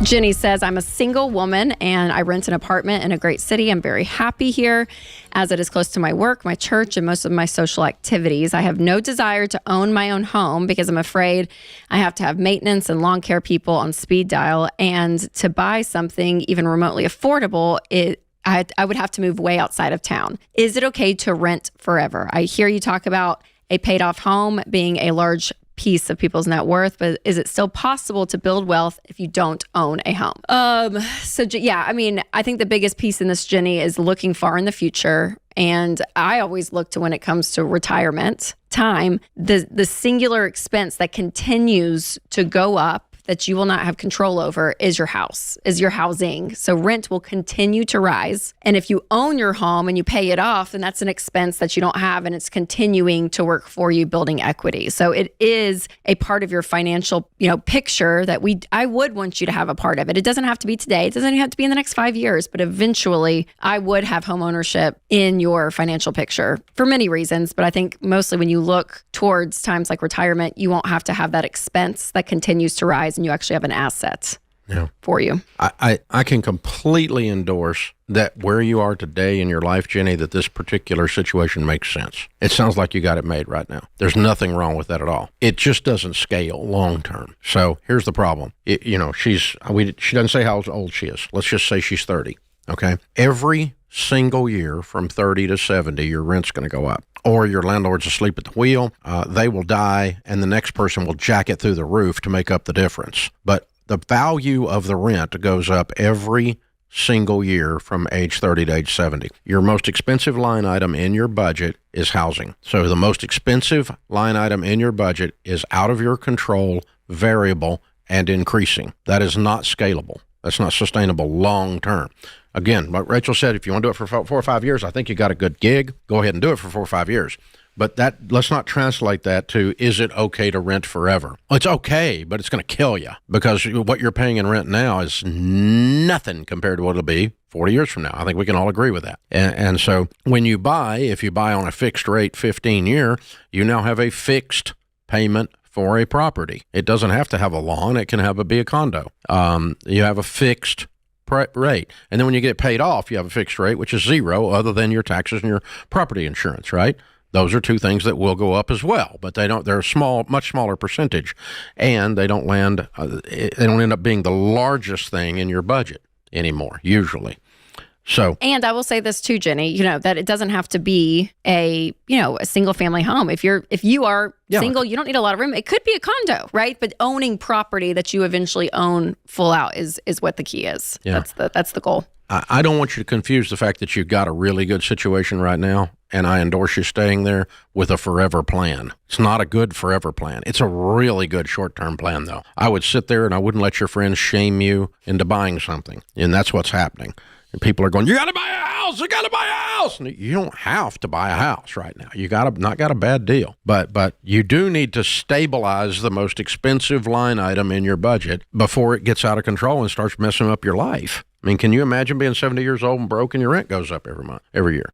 Jenny says, I'm a single woman and I rent an apartment in a great city. I'm very happy here as it is close to my work, my church, and most of my social activities. I have no desire to own my own home because I'm afraid I have to have maintenance and lawn care people on speed dial. And to buy something even remotely affordable, I would have to move way outside of town. Is it okay to rent forever? I hear you talk about a paid off home being a large piece of people's net worth, but is it still possible to build wealth if you don't own a home? I think the biggest piece in this, Jenny, is looking far in the future. And I always look to, when it comes to retirement time, the singular expense that continues to go up that you will not have control over is your house, is your housing. So rent will continue to rise. And if you own your home and you pay it off, then that's an expense that you don't have, and it's continuing to work for you, building equity. So it is a part of your financial, picture that I would want you to have a part of it. It doesn't have to be today. It doesn't have to be in the next 5 years, but eventually I would have home ownership in your financial picture for many reasons. But I think mostly when you look towards times like retirement, you won't have to have that expense that continues to rise, and you actually have an asset for you. I can completely endorse that where you are today in your life, Jenny, that this particular situation makes sense. It sounds like you got it made right now. There's nothing wrong with that at all. It just doesn't scale long term. So here's the problem. She doesn't say how old she is. Let's just say she's 30. Okay. Every single year from 30 to 70, your rent's going to go up. Or your landlord's asleep at the wheel, they will die, and the next person will jack it through the roof to make up the difference. But the value of the rent goes up every single year from age 30 to age 70. Your most expensive line item in your budget is housing. So the most expensive line item in your budget is out of your control, variable, and increasing. That is not scalable. That's not sustainable long term. Again, like Rachel said, if you want to do it for 4 or 5 years, I think you got a good gig. Go ahead and do it for 4 or 5 years. But let's not translate that to, is it okay to rent forever? Well, it's okay, but it's going to kill you, because what you're paying in rent now is nothing compared to what it'll be 40 years from now. I think we can all agree with that. And so when you buy, if you buy on a fixed rate 15-year, you now have a fixed payment for a property. It doesn't have to have a lawn. It can be a condo. You have a fixed rate. And then when you get paid off, you have a fixed rate, which is zero, other than your taxes and your property insurance, right? Those are two things that will go up as well, but they're a much smaller percentage, and they don't end up being the largest thing in your budget anymore, usually. So, and I will say this too, Jenny, that it doesn't have to be a single family home. If you are single, you don't need a lot of room. It could be a condo, right? But owning property that you eventually own full out is what the key is. Yeah. That's the goal. I don't want you to confuse the fact that you've got a really good situation right now, and I endorse you staying there, with a forever plan. It's not a good forever plan. It's a really good short-term plan, though. I would sit there and I wouldn't let your friends shame you into buying something, and that's what's happening. And people are going, you got to buy a house, you got to buy a house. And you don't have to buy a house right now. You not got a bad deal. But you do need to stabilize the most expensive line item in your budget before it gets out of control and starts messing up your life. I mean, can you imagine being 70 years old and broke and your rent goes up every year?